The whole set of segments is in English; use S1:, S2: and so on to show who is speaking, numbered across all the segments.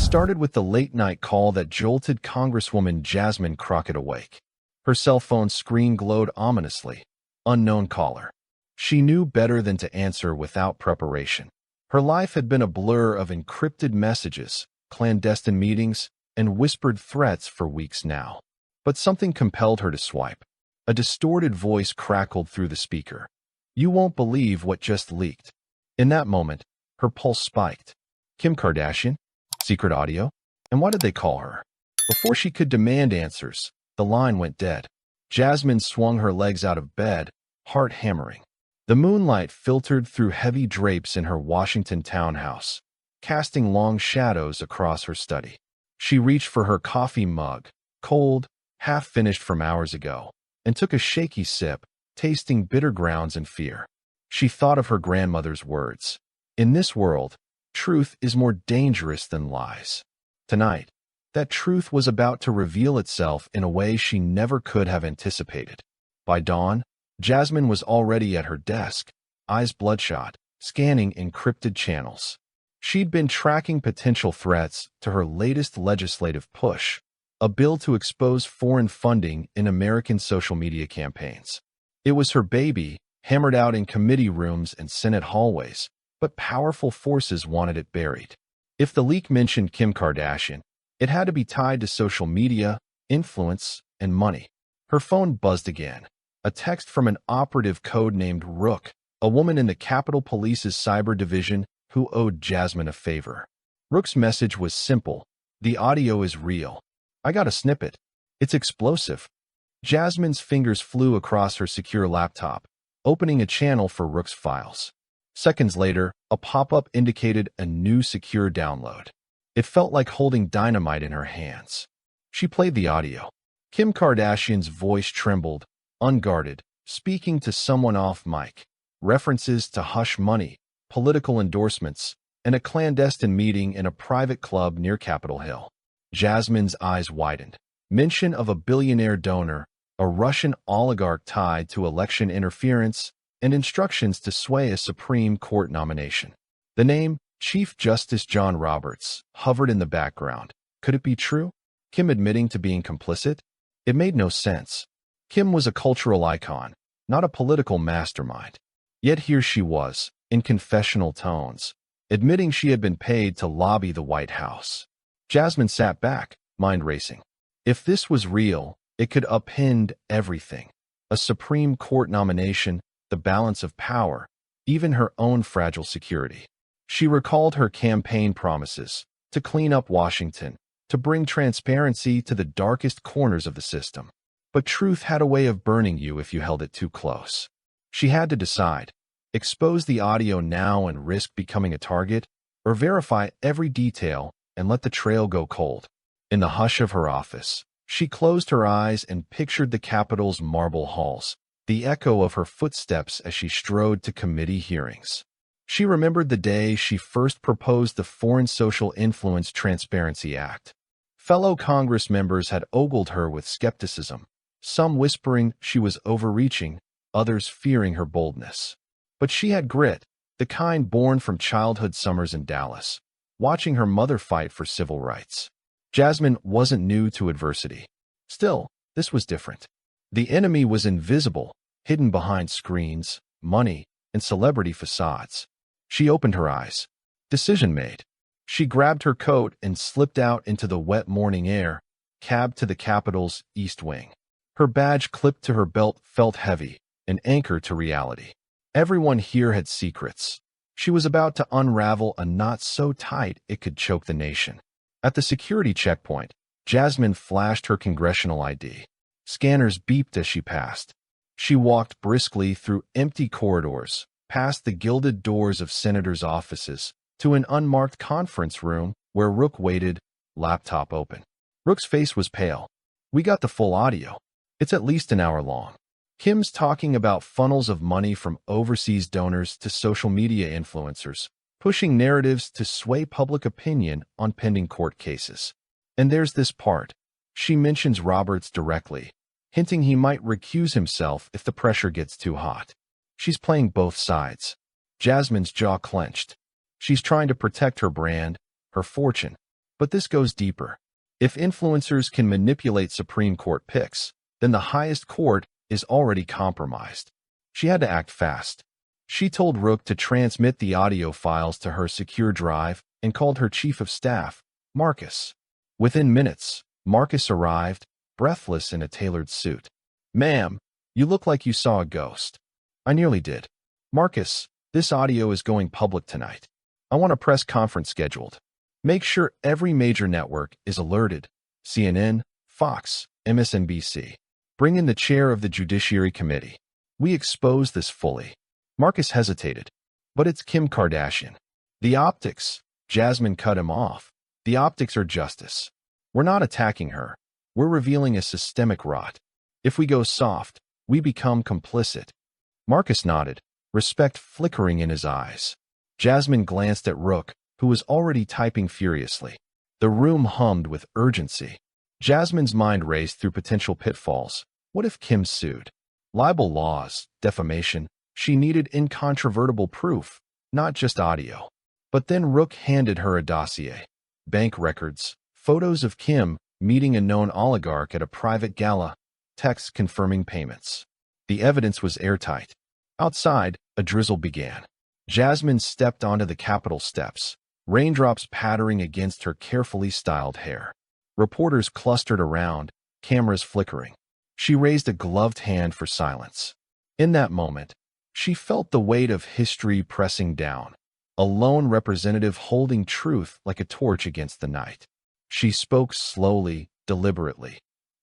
S1: started with the late-night call that jolted Congresswoman Jasmine Crockett awake. Her cell phone screen glowed ominously. Unknown caller. She knew better than to answer without preparation. Her life had been a blur of encrypted messages, clandestine meetings, and whispered threats for weeks now. But something compelled her to swipe. A distorted voice crackled through the speaker. "You won't believe what just leaked." In that moment, her pulse spiked. Kim Kardashian? Secret audio? And what did they call her? Before she could demand answers, the line went dead. Jasmine swung her legs out of bed, heart hammering. The moonlight filtered through heavy drapes in her Washington townhouse, casting long shadows across her study. She reached for her coffee mug, cold, half-finished from hours ago, and took a shaky sip, tasting bitter grounds and fear. She thought of her grandmother's words. In this world, truth is more dangerous than lies. Tonight, that truth was about to reveal itself in a way she never could have anticipated. By dawn, Jasmine was already at her desk, eyes bloodshot, scanning encrypted channels. She'd been tracking potential threats to her latest legislative push, a bill to expose foreign funding in American social media campaigns. It was her baby, hammered out in committee rooms and Senate hallways, but powerful forces wanted it buried. If the leak mentioned Kim Kardashian, it had to be tied to social media, influence, and money. Her phone buzzed again. A text from an operative codenamed Rook, a woman in the Capitol Police's cyber division who owed Jasmine a favor. Rook's message was simple. "The audio is real. I got a snippet. It's explosive." Jasmine's fingers flew across her secure laptop, opening a channel for Rook's files. Seconds later, a pop-up indicated a new secure download. It felt like holding dynamite in her hands. She played the audio. Kim Kardashian's voice trembled, unguarded, speaking to someone off mic. References to hush money, political endorsements, and a clandestine meeting in a private club near Capitol Hill. Jasmine's eyes widened. Mention of a billionaire donor, a Russian oligarch tied to election interference, and instructions to sway a Supreme Court nomination. The name, Chief Justice John Roberts, hovered in the background. Could it be true? Kim admitting to being complicit? It made no sense. Kim was a cultural icon, not a political mastermind. Yet here she was, in confessional tones, admitting she had been paid to lobby the White House. Jasmine sat back, mind racing. If this was real, it could upend everything. A Supreme Court nomination, the balance of power, even her own fragile security. She recalled her campaign promises to clean up Washington, to bring transparency to the darkest corners of the system. But truth had a way of burning you if you held it too close. She had to decide, expose the audio now and risk becoming a target, or verify every detail and let the trail go cold. In the hush of her office, she closed her eyes and pictured the Capitol's marble halls, the echo of her footsteps as she strode to committee hearings. She remembered the day she first proposed the Foreign Social Influence Transparency Act. Fellow Congress members had ogled her with skepticism, some whispering she was overreaching, others fearing her boldness. But she had grit, the kind born from childhood summers in Dallas, watching her mother fight for civil rights. Jasmine wasn't new to adversity. Still, this was different. The enemy was invisible, hidden behind screens, money, and celebrity facades. She opened her eyes. Decision made. She grabbed her coat and slipped out into the wet morning air, cabbed to the Capitol's East Wing. Her badge clipped to her belt felt heavy, an anchor to reality. Everyone here had secrets. She was about to unravel a knot so tight it could choke the nation. At the security checkpoint, Jasmine flashed her Congressional ID. Scanners beeped as she passed. She walked briskly through empty corridors, past the gilded doors of senators' offices, to an unmarked conference room where Rook waited, laptop open. Rook's face was pale. "We got the full audio. It's at least an hour long." Kim's talking about funnels of money from overseas donors to social media influencers, pushing narratives to sway public opinion on pending court cases. And there's this part. She mentions Roberts directly, hinting he might recuse himself if the pressure gets too hot. She's playing both sides. Jasmine's jaw clenched. She's trying to protect her brand, her fortune, But this goes deeper. If influencers can manipulate Supreme Court picks, then the highest court is already compromised. She had to act fast. She told Rook to transmit the audio files to her secure drive and called her chief of staff, Marcus. Within minutes, Marcus arrived, breathless in a tailored suit. "Ma'am, you look like you saw a ghost." "I nearly did." "Marcus, this audio is going public tonight. I want a press conference scheduled. Make sure every major network is alerted. CNN, Fox, MSNBC. Bring in the chair of the Judiciary Committee. We expose this fully." Marcus hesitated. "But it's Kim Kardashian." "The optics." Jasmine cut him off. "The optics are justice. We're not attacking her. We're revealing a systemic rot. If we go soft, we become complicit." Marcus nodded, respect flickering in his eyes. Jasmine glanced at Rook, who was already typing furiously. The room hummed with urgency. Jasmine's mind raced through potential pitfalls. What if Kim sued? Libel laws, defamation. She needed incontrovertible proof, not just audio. But then Rook handed her a dossier. Bank records, photos of Kim meeting a known oligarch at a private gala, texts confirming payments. The evidence was airtight. Outside, a drizzle began. Jasmine stepped onto the Capitol steps, raindrops pattering against her carefully styled hair. Reporters clustered around, cameras flickering. She raised a gloved hand for silence. In that moment, she felt the weight of history pressing down, a lone representative holding truth like a torch against the night. She spoke slowly, deliberately.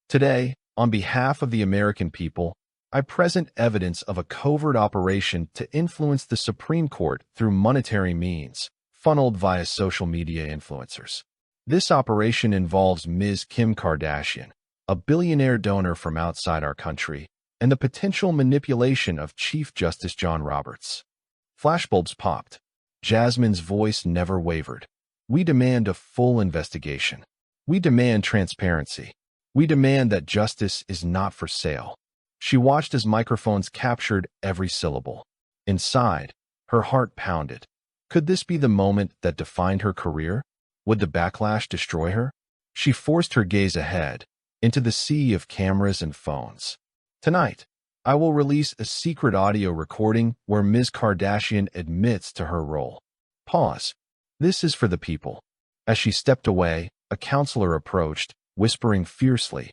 S1: "Today, on behalf of the American people, I present evidence of a covert operation to influence the Supreme Court through monetary means, funneled via social media influencers. This operation involves Ms. Kim Kardashian, a billionaire donor from outside our country, and the potential manipulation of Chief Justice John Roberts." Flashbulbs popped. Jasmine's voice never wavered. "We demand a full investigation. We demand transparency. We demand that justice is not for sale." She watched as microphones captured every syllable. Inside, her heart pounded. Could this be the moment that defined her career? Would the backlash destroy her? She forced her gaze ahead, into the sea of cameras and phones. "Tonight, I will release a secret audio recording where Ms. Kardashian admits to her role." Pause. "This is for the people." As she stepped away, a counselor approached, whispering fiercely,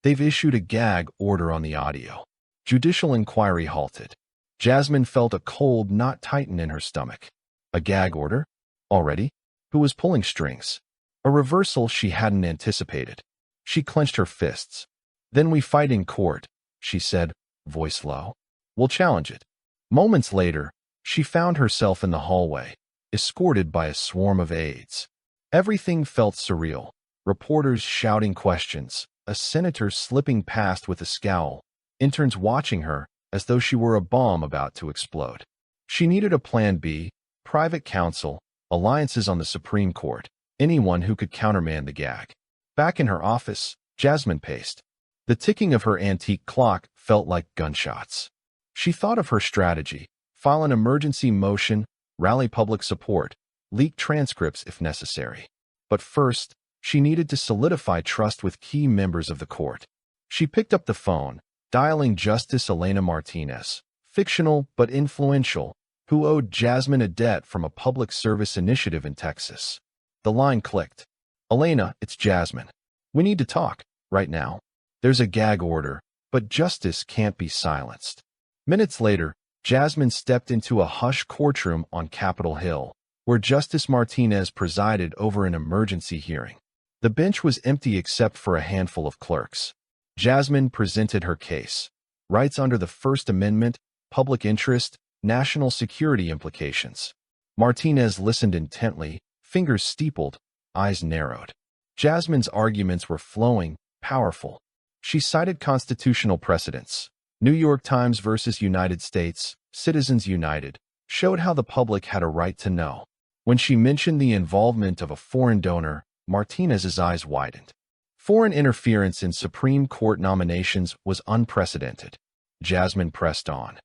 S1: "They've issued a gag order on the audio." Judicial inquiry halted. Jasmine felt a cold knot tighten in her stomach. A gag order? Already? Who was pulling strings? A reversal she hadn't anticipated. She clenched her fists. "Then we fight in court," she said, voice low. "We'll challenge it." Moments later, she found herself in the hallway, escorted by a swarm of aides. Everything felt surreal. Reporters shouting questions, a senator slipping past with a scowl, interns watching her as though she were a bomb about to explode. She needed a plan B, private counsel, alliances on the Supreme Court, anyone who could countermand the gag. Back in her office, Jasmine paced. The ticking of her antique clock felt like gunshots. She thought of her strategy: file an emergency motion, rally public support, leak transcripts if necessary. But first, she needed to solidify trust with key members of the court. She picked up the phone, dialing Justice Elena Martinez, fictional but influential, who owed Jasmine a debt from a public service initiative in Texas. The line clicked. "Elena, it's Jasmine. We need to talk, right now. There's a gag order, but justice can't be silenced." Minutes later, Jasmine stepped into a hush courtroom on Capitol Hill, where Justice Martinez presided over an emergency hearing. The bench was empty except for a handful of clerks. Jasmine presented her case: rights under the First Amendment, public interest, national security implications. Martinez listened intently, fingers steepled, eyes narrowed. Jasmine's arguments were flowing, powerful. She cited constitutional precedents. New York Times versus United States, Citizens United, showed how the public had a right to know. When she mentioned the involvement of a foreign donor, Martinez's eyes widened. Foreign interference in Supreme Court nominations was unprecedented. Jasmine pressed on.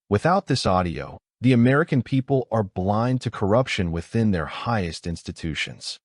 S1: "Without this audio, the American people are blind to corruption within their highest institutions."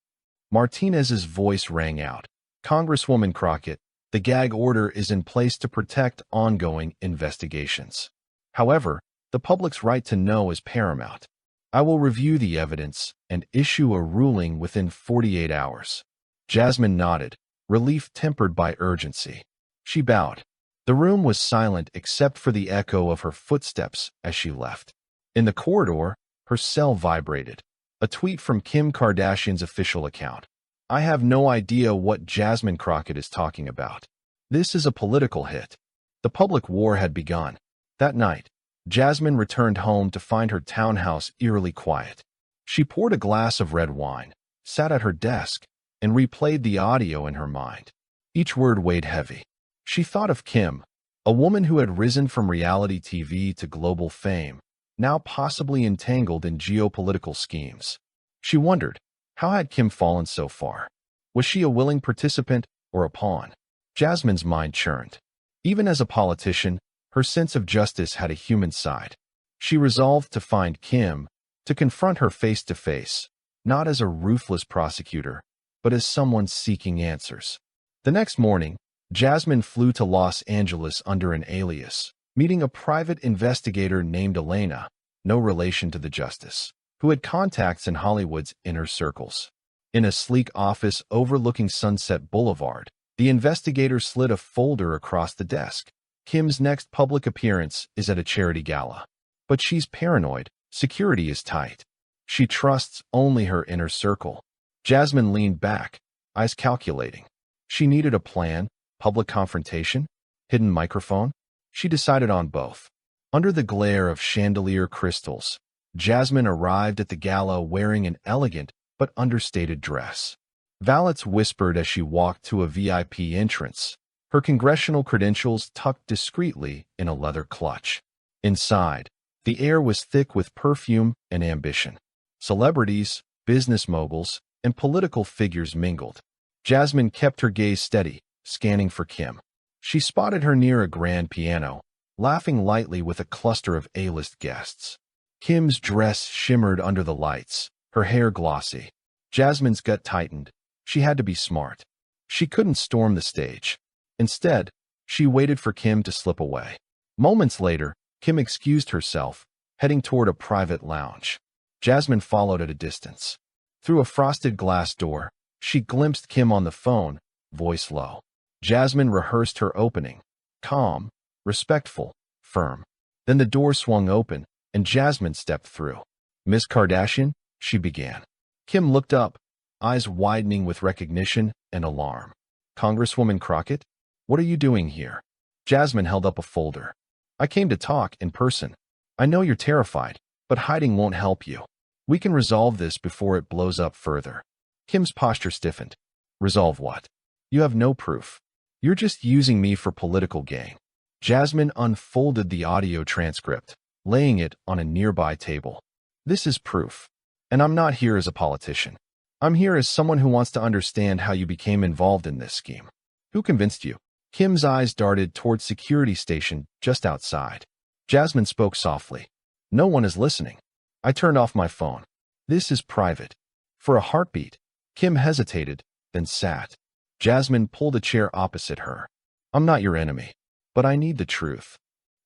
S1: Martinez's voice rang out. Congresswoman Crockett, the gag order is in place to protect ongoing investigations. However, the public's right to know is paramount. I will review the evidence and issue a ruling within 48 hours. Jasmine nodded, relief tempered by urgency. She bowed. The room was silent except for the echo of her footsteps as she left. In the corridor, her cell vibrated. A tweet from Kim Kardashian's official account. I have no idea what Jasmine Crockett is talking about. This is a political hit. The public war had begun. That night, Jasmine returned home to find her townhouse eerily quiet. She poured a glass of red wine, sat at her desk, and replayed the audio in her mind. Each word weighed heavy. She thought of Kim, a woman who had risen from reality TV to global fame, now possibly entangled in geopolitical schemes. She wondered, how had Kim fallen so far? Was she a willing participant or a pawn? Jasmine's mind churned. Even as a politician, her sense of justice had a human side. She resolved to find Kim, to confront her face to face, not as a ruthless prosecutor, but as someone seeking answers. The next morning, Jasmine flew to Los Angeles under an alias, meeting a private investigator named Elena, no relation to the justice, who had contacts in Hollywood's inner circles. In a sleek office overlooking Sunset Boulevard, the investigator slid a folder across the desk. Kim's next public appearance is at a charity gala. But she's paranoid. Security is tight. She trusts only her inner circle. Jasmine leaned back, eyes calculating. She needed a plan, public confrontation, hidden microphone. She decided on both. Under the glare of chandelier crystals, Jasmine arrived at the gala wearing an elegant but understated dress. Valets whispered as she walked to a VIP entrance, her congressional credentials tucked discreetly in a leather clutch. Inside, the air was thick with perfume and ambition. Celebrities, business moguls, and political figures mingled. Jasmine kept her gaze steady, scanning for Kim. She spotted her near a grand piano, laughing lightly with a cluster of A-list guests. Kim's dress shimmered under the lights, her hair glossy. Jasmine's gut tightened. She had to be smart. She couldn't storm the stage. Instead, she waited for Kim to slip away. Moments later, Kim excused herself, heading toward a private lounge. Jasmine followed at a distance. Through a frosted glass door, she glimpsed Kim on the phone, voice low. Jasmine rehearsed her opening. Calm, respectful, firm. Then the door swung open, and Jasmine stepped through. Miss Kardashian, she began. Kim looked up, eyes widening with recognition and alarm. Congresswoman Crockett? What are you doing here? Jasmine held up a folder. I came to talk in person. I know you're terrified, but hiding won't help you. We can resolve this before it blows up further. Kim's posture stiffened. Resolve what? You have no proof. You're just using me for political gain. Jasmine unfolded the audio transcript, laying it on a nearby table. This is proof. And I'm not here as a politician. I'm here as someone who wants to understand how you became involved in this scheme. Who convinced you? Kim's eyes darted toward security station just outside. Jasmine spoke softly. No one is listening. I turned off my phone. This is private. For a heartbeat, Kim hesitated, then sat. Jasmine pulled a chair opposite her. I'm not your enemy, but I need the truth.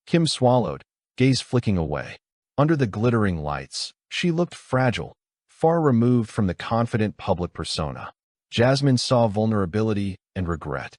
S1: Kim swallowed, gaze flicking away. Under the glittering lights, she looked fragile, far removed from the confident public persona. Jasmine saw vulnerability and regret.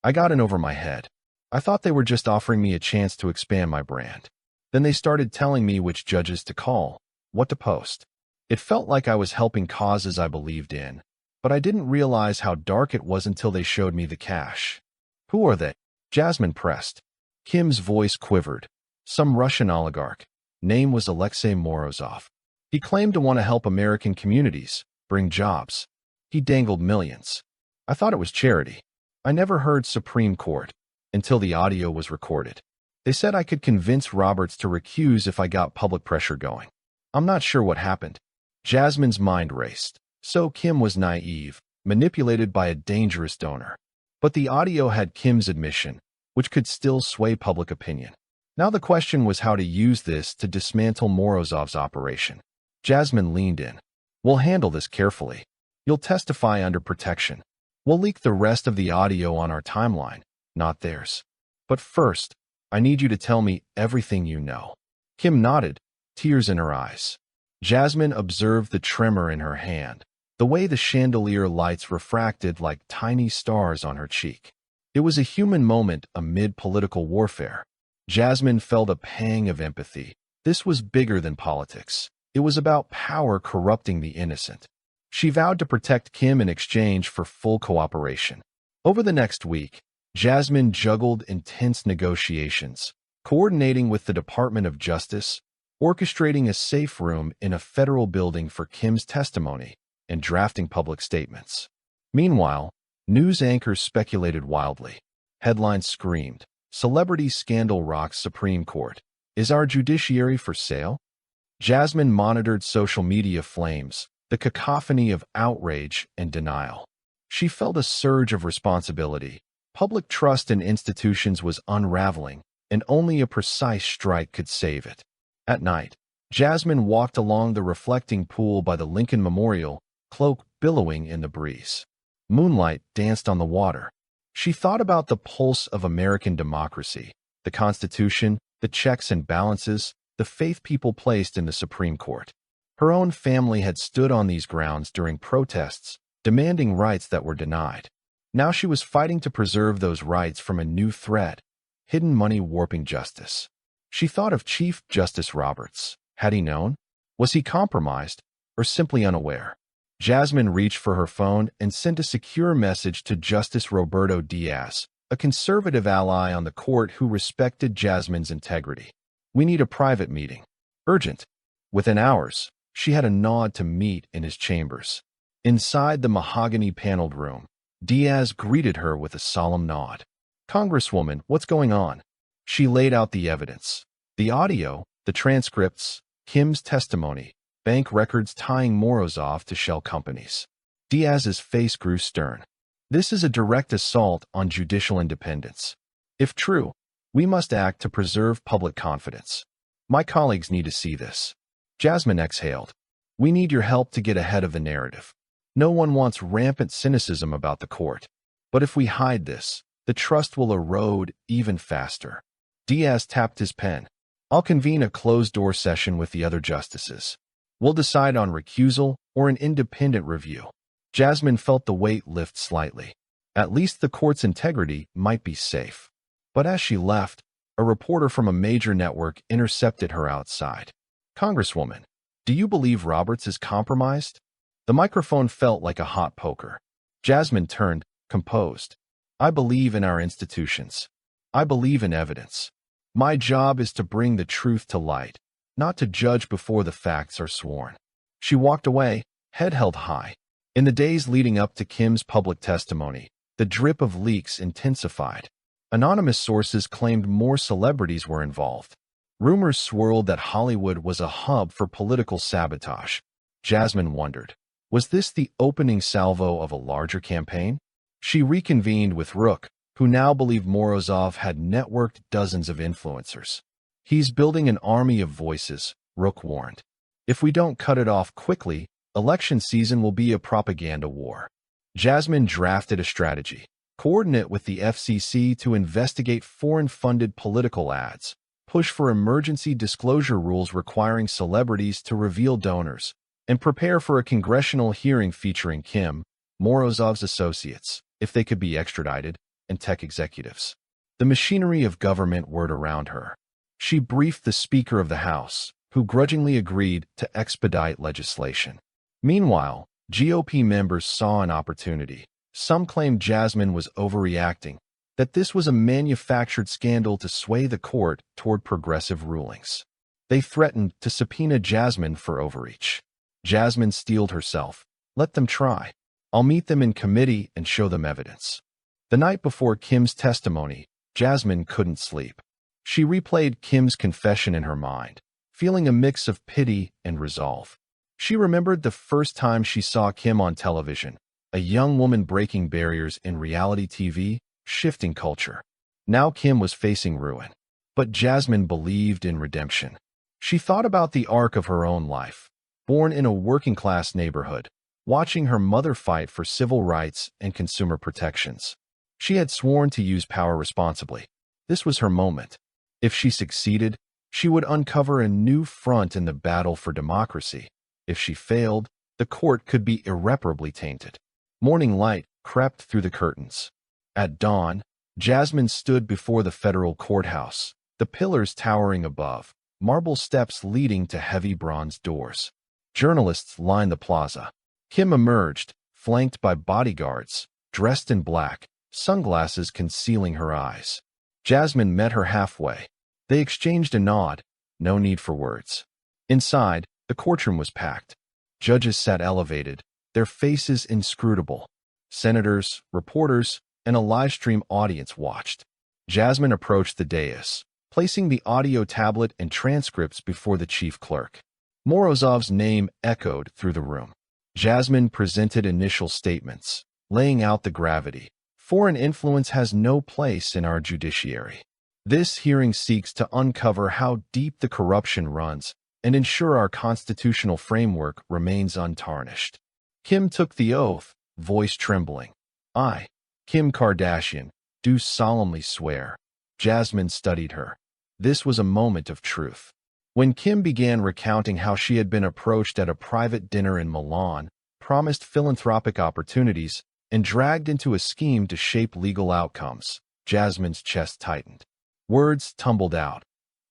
S1: I got in over my head. I thought they were just offering me a chance to expand my brand. Then they started telling me which judges to call, what to post. It felt like I was helping causes I believed in, but I didn't realize how dark it was until they showed me the cash. Who are they? Jasmine pressed. Kim's voice quivered. Some Russian oligarch. Name was Alexei Morozov. He claimed to want to help American communities, bring jobs. He dangled millions. I thought it was charity. I never heard Supreme Court until the audio was recorded. They said I could convince Roberts to recuse if I got public pressure going. I'm not sure what happened. Jasmine's mind raced. So Kim was naive, manipulated by a dangerous donor. But the audio had Kim's admission, which could still sway public opinion. Now the question was how to use this to dismantle Morozov's operation. Jasmine leaned in. We'll handle this carefully. You'll testify under protection. We'll leak the rest of the audio on our timeline, not theirs. But first, I need you to tell me everything you know." Kim nodded, tears in her eyes. Jasmine observed the tremor in her hand, the way the chandelier lights refracted like tiny stars on her cheek. It was a human moment amid political warfare. Jasmine felt a pang of empathy. This was bigger than politics. It was about power corrupting the innocent. She vowed to protect Kim in exchange for full cooperation. Over the next week, Jasmine juggled intense negotiations, coordinating with the Department of Justice, orchestrating a safe room in a federal building for Kim's testimony, and drafting public statements. Meanwhile, news anchors speculated wildly. Headlines screamed, "Celebrity scandal rocks Supreme Court. Is our judiciary for sale?" Jasmine monitored social media flames, the cacophony of outrage and denial. She felt a surge of responsibility. Public trust in institutions was unraveling, and only a precise strike could save it. At night, Jasmine walked along the reflecting pool by the Lincoln Memorial, cloak billowing in the breeze. Moonlight danced on the water. She thought about the pulse of American democracy, the Constitution, the checks and balances, the faith people placed in the Supreme Court. Her own family had stood on these grounds during protests, demanding rights that were denied. Now she was fighting to preserve those rights from a new threat, hidden money warping justice. She thought of Chief Justice Roberts. Had he known? Was he compromised, or simply unaware? Jasmine reached for her phone and sent a secure message to Justice Roberto Diaz, a conservative ally on the court who respected Jasmine's integrity. "We need a private meeting. Urgent." Within hours, she had a nod to meet in his chambers. Inside the mahogany-paneled room, Diaz greeted her with a solemn nod. "Congresswoman, what's going on?" She laid out the evidence. The audio, the transcripts, Kim's testimony, bank records tying Morozov to shell companies. Diaz's face grew stern. "This is a direct assault on judicial independence. If true, we must act to preserve public confidence. My colleagues need to see this." Jasmine exhaled. "We need your help to get ahead of the narrative. No one wants rampant cynicism about the court. But if we hide this, the trust will erode even faster." Diaz tapped his pen. "I'll convene a closed-door session with the other justices. We'll decide on recusal or an independent review." Jasmine felt the weight lift slightly. At least the court's integrity might be safe. But as she left, a reporter from a major network intercepted her outside. "Congresswoman, do you believe Roberts is compromised?" The microphone felt like a hot poker. Jasmine turned, composed. "I believe in our institutions. I believe in evidence. My job is to bring the truth to light, not to judge before the facts are sworn." She walked away, head held high. In the days leading up to Kim's public testimony, the drip of leaks intensified. Anonymous sources claimed more celebrities were involved. Rumors swirled that Hollywood was a hub for political sabotage. Jasmine wondered, was this the opening salvo of a larger campaign? She reconvened with Rook, who now believed Morozov had networked dozens of influencers. "He's building an army of voices," Rook warned. "If we don't cut it off quickly, election season will be a propaganda war." Jasmine drafted a strategy. Coordinate with the FCC to investigate foreign-funded political ads. Push for emergency disclosure rules requiring celebrities to reveal donors. And prepare for a congressional hearing featuring Kim, Morozov's associates, if they could be extradited, and tech executives. The machinery of government whirred around her. She briefed the Speaker of the House, who grudgingly agreed to expedite legislation. Meanwhile, GOP members saw an opportunity. Some claimed Jasmine was overreacting, that this was a manufactured scandal to sway the court toward progressive rulings. They threatened to subpoena Jasmine for overreach. Jasmine steeled herself. "Let them try. I'll meet them in committee and show them evidence." The night before Kim's testimony, Jasmine couldn't sleep. She replayed Kim's confession in her mind, feeling a mix of pity and resolve. She remembered the first time she saw Kim on television, a young woman breaking barriers in reality TV, shifting culture. Now Kim was facing ruin. But Jasmine believed in redemption. She thought about the arc of her own life. Born in a working-class neighborhood, watching her mother fight for civil rights and consumer protections. She had sworn to use power responsibly. This was her moment. If she succeeded, she would uncover a new front in the battle for democracy. If she failed, the court could be irreparably tainted. Morning light crept through the curtains. At dawn, Jasmine stood before the federal courthouse, the pillars towering above, marble steps leading to heavy bronze doors. Journalists lined the plaza. Kim emerged, flanked by bodyguards, dressed in black, sunglasses concealing her eyes. Jasmine met her halfway. They exchanged a nod, no need for words. Inside, the courtroom was packed. Judges sat elevated, their faces inscrutable. Senators, reporters, and a live-stream audience watched. Jasmine approached the dais, placing the audio tablet and transcripts before the chief clerk. Morozov's name echoed through the room. Jasmine presented initial statements, laying out the gravity. Foreign influence has no place in our judiciary. This hearing seeks to uncover how deep the corruption runs and ensure our constitutional framework remains untarnished. Kim took the oath, voice trembling. I, Kim Kardashian, do solemnly swear. Jasmine studied her. This was a moment of truth. When Kim began recounting how she had been approached at a private dinner in Milan, promised philanthropic opportunities, and dragged into a scheme to shape legal outcomes, Jasmine's chest tightened. Words tumbled out.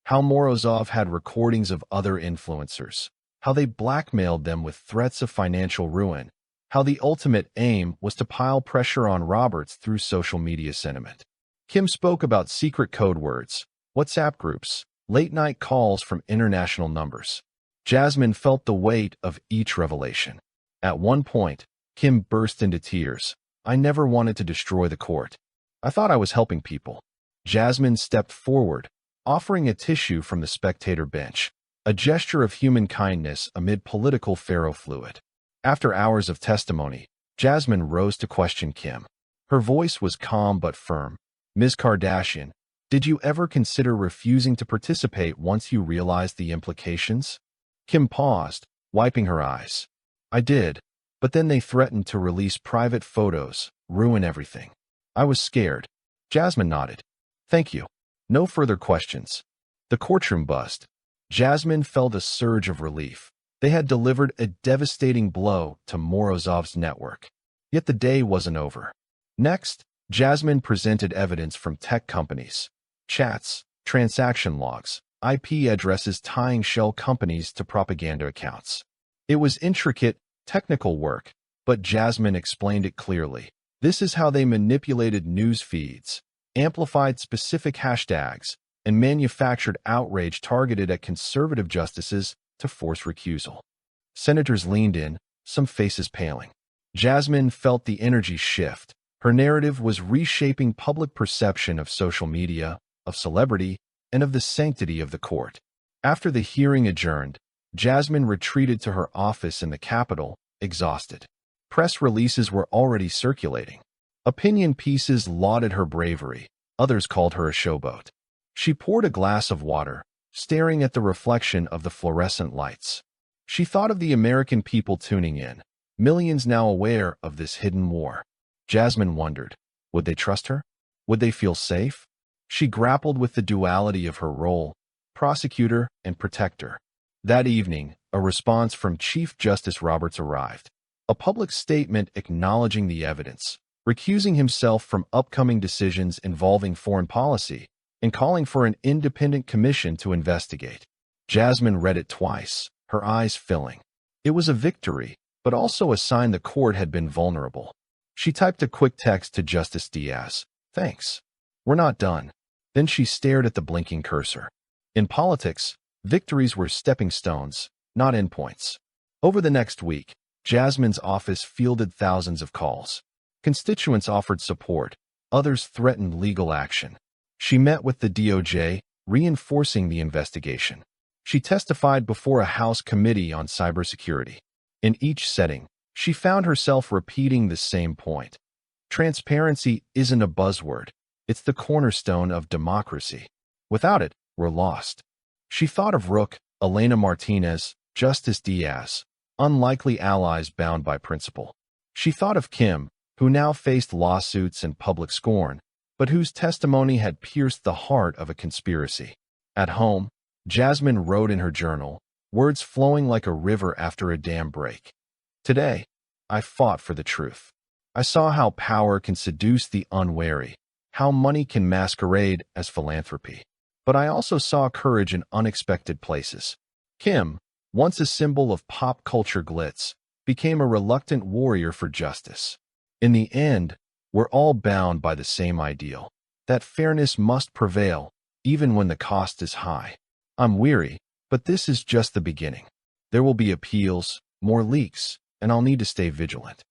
S1: How Morozov had recordings of other influencers, how they blackmailed them with threats of financial ruin, how the ultimate aim was to pile pressure on Roberts through social media sentiment. Kim spoke about secret code words, WhatsApp groups, late-night calls from international numbers. Jasmine felt the weight of each revelation. At one point, Kim burst into tears. I never wanted to destroy the court. I thought I was helping people. Jasmine stepped forward, offering a tissue from the spectator bench, a gesture of human kindness amid political ferrofluid. After hours of testimony, Jasmine rose to question Kim. Her voice was calm but firm. Ms. Kardashian, did you ever consider refusing to participate once you realized the implications? Kim paused, wiping her eyes. I did, but then they threatened to release private photos, ruin everything. I was scared. Jasmine nodded. Thank you. No further questions. The courtroom buzzed. Jasmine felt a surge of relief. They had delivered a devastating blow to Morozov's network. Yet the day wasn't over. Next, Jasmine presented evidence from tech companies. Chats, transaction logs, IP addresses tying shell companies to propaganda accounts. It was intricate, technical work, but Jasmine explained it clearly. This is how they manipulated news feeds, amplified specific hashtags, and manufactured outrage targeted at conservative justices to force recusal. Senators leaned in, some faces paling. Jasmine felt the energy shift. Her narrative was reshaping public perception of social media, of celebrity, and of the sanctity of the court. After the hearing adjourned, Jasmine retreated to her office in the Capitol, exhausted. Press releases were already circulating. Opinion pieces lauded her bravery. Others called her a showboat. She poured a glass of water, staring at the reflection of the fluorescent lights. She thought of the American people tuning in, millions now aware of this hidden war. Jasmine wondered, would they trust her? Would they feel safe? She grappled with the duality of her role, prosecutor and protector. That evening, a response from Chief Justice Roberts arrived. A public statement acknowledging the evidence, recusing himself from upcoming decisions involving foreign policy, and calling for an independent commission to investigate. Jasmine read it twice, her eyes filling. It was a victory, but also a sign the court had been vulnerable. She typed a quick text to Justice Diaz. Thanks. We're not done. Then she stared at the blinking cursor. In politics, victories were stepping stones, not endpoints. Over the next week, Jasmine's office fielded thousands of calls. Constituents offered support. Others threatened legal action. She met with the DOJ, reinforcing the investigation. She testified before a House committee on cybersecurity. In each setting, she found herself repeating the same point. Transparency isn't a buzzword. It's the cornerstone of democracy. Without it, we're lost. She thought of Rook, Elena Martinez, Justice Diaz, unlikely allies bound by principle. She thought of Kim, who now faced lawsuits and public scorn, but whose testimony had pierced the heart of a conspiracy. At home, Jasmine wrote in her journal, words flowing like a river after a dam break. Today, I fought for the truth. I saw how power can seduce the unwary, how money can masquerade as philanthropy. But I also saw courage in unexpected places. Kim, once a symbol of pop culture glitz, became a reluctant warrior for justice. In the end, we're all bound by the same ideal, that fairness must prevail, even when the cost is high. I'm weary, but this is just the beginning. There will be appeals, more leaks, and I'll need to stay vigilant.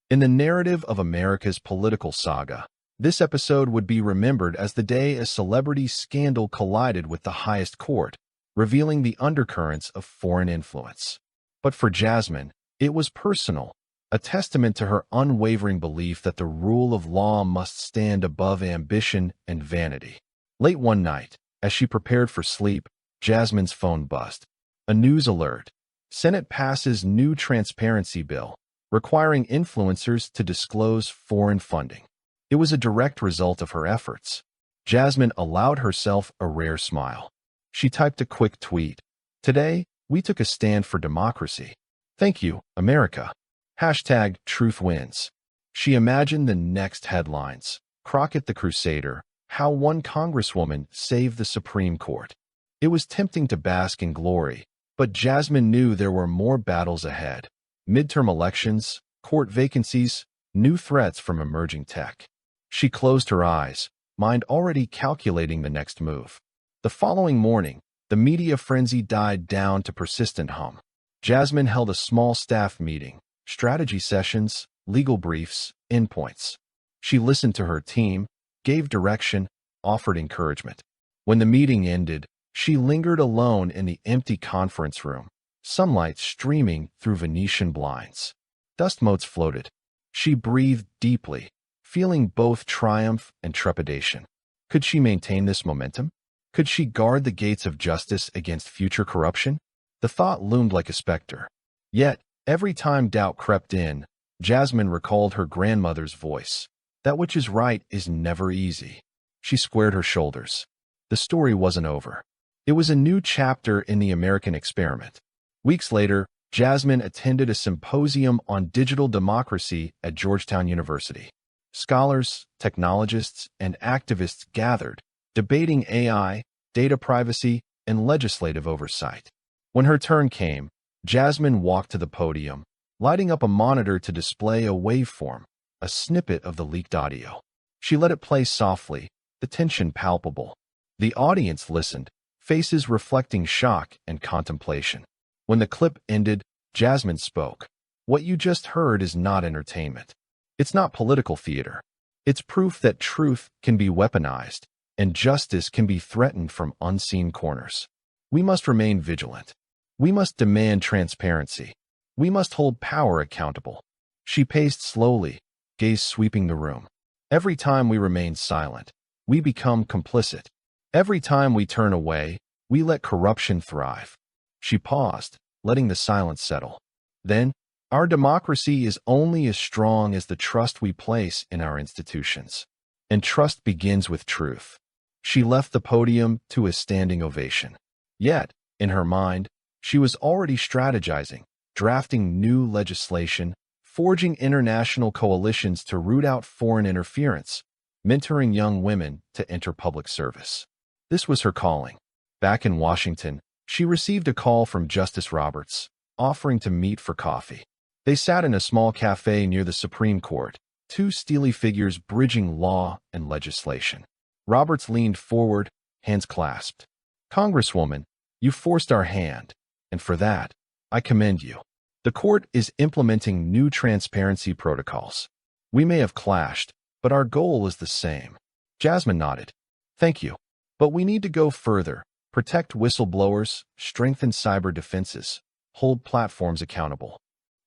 S1: In the narrative of America's political saga, this episode would be remembered as the day a celebrity scandal collided with the highest court, revealing the undercurrents of foreign influence. But for Jasmine, it was personal, a testament to her unwavering belief that the rule of law must stand above ambition and vanity. Late one night, as she prepared for sleep, Jasmine's phone buzzed. A news alert. Senate passes new transparency bill, requiring influencers to disclose foreign funding. It was a direct result of her efforts. Jasmine allowed herself a rare smile. She typed a quick tweet. Today, we took a stand for democracy. Thank you, America. Hashtag truth wins. She imagined the next headlines. Crockett the Crusader, how one Congresswoman saved the Supreme Court. It was tempting to bask in glory, but Jasmine knew there were more battles ahead. Midterm elections, court vacancies, new threats from emerging tech. She closed her eyes, mind already calculating the next move. The following morning, the media frenzy died down to persistent hum. Jasmine held a small staff meeting, strategy sessions, legal briefs, endpoints. She listened to her team, gave direction, offered encouragement. When the meeting ended, she lingered alone in the empty conference room, sunlight streaming through Venetian blinds. Dust motes floated. She breathed deeply, feeling both triumph and trepidation. Could she maintain this momentum? Could she guard the gates of justice against future corruption? The thought loomed like a specter. Yet, every time doubt crept in, Jasmine recalled her grandmother's voice. That which is right is never easy. She squared her shoulders. The story wasn't over. It was a new chapter in the American experiment. Weeks later, Jasmine attended a symposium on digital democracy at Georgetown University. Scholars, technologists, and activists gathered, debating AI, data privacy, and legislative oversight. When her turn came, Jasmine walked to the podium, lighting up a monitor to display a waveform, a snippet of the leaked audio. She let it play softly, the tension palpable. The audience listened, faces reflecting shock and contemplation. When the clip ended, Jasmine spoke. What you just heard is not entertainment. It's not political theater. It's proof that truth can be weaponized, and justice can be threatened from unseen corners. We must remain vigilant. We must demand transparency. We must hold power accountable. She paced slowly, gaze sweeping the room. Every time we remain silent, we become complicit. Every time we turn away, we let corruption thrive. She paused, letting the silence settle. Then, our democracy is only as strong as the trust we place in our institutions. And trust begins with truth. She left the podium to a standing ovation. Yet, in her mind, she was already strategizing, drafting new legislation, forging international coalitions to root out foreign interference, mentoring young women to enter public service. This was her calling. Back in Washington, she received a call from Justice Roberts, offering to meet for coffee. They sat in a small cafe near the Supreme Court, two steely figures bridging law and legislation. Roberts leaned forward, hands clasped. Congresswoman, you forced our hand, and for that, I commend you. The court is implementing new transparency protocols. We may have clashed, but our goal is the same. Jasmine nodded. Thank you. But we need to go further, protect whistleblowers, strengthen cyber defenses, hold platforms accountable.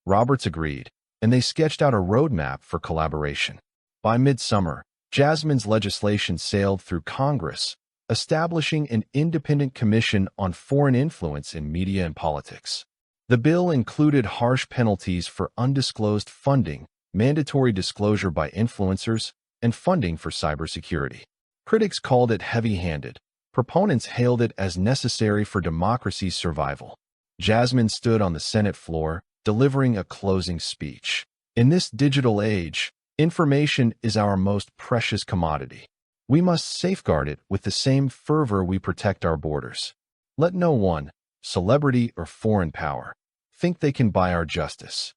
S1: Roberts agreed, and they sketched out a roadmap for collaboration. By midsummer, Jasmine's legislation sailed through Congress, establishing an independent commission on foreign influence in media and politics. The bill included harsh penalties for undisclosed funding, mandatory disclosure by influencers, and funding for cybersecurity. Critics called it heavy-handed. Proponents hailed it as necessary for democracy's survival. Jasmine stood on the Senate floor, delivering a closing speech. In this digital age, information is our most precious commodity. We must safeguard it with the same fervor we protect our borders. Let no one, celebrity or foreign power, think they can buy our justice.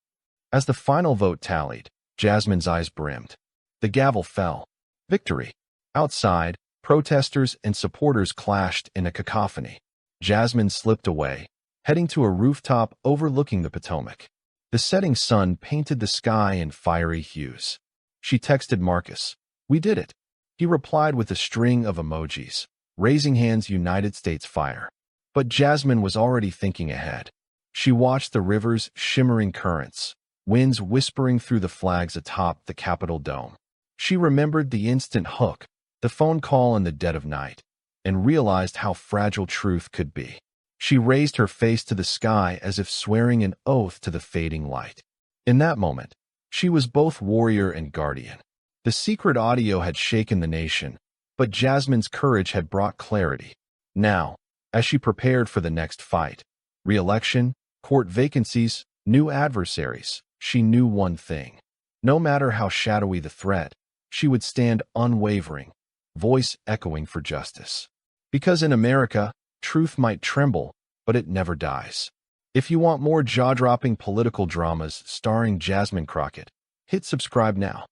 S1: As the final vote tallied, Jasmine's eyes brimmed. The gavel fell. Victory. Outside, protesters and supporters clashed in a cacophony. Jasmine slipped away, heading to a rooftop overlooking the Potomac. The setting sun painted the sky in fiery hues. She texted Marcus, "We did it." He replied with a string of emojis, raising hands United States fire. But Jasmine was already thinking ahead. She watched the river's shimmering currents, winds whispering through the flags atop the Capitol dome. She remembered the instant hook, the phone call in the dead of night, and realized how fragile truth could be. She raised her face to the sky as if swearing an oath to the fading light. In that moment, she was both warrior and guardian. The secret audio had shaken the nation, but Jasmine's courage had brought clarity. Now, as she prepared for the next fight, re-election, court vacancies, new adversaries, she knew one thing. No matter how shadowy the threat, she would stand unwavering, voice echoing for justice. Because in America, truth might tremble, but it never dies. If you want more jaw-dropping political dramas starring Jasmine Crockett, hit subscribe now.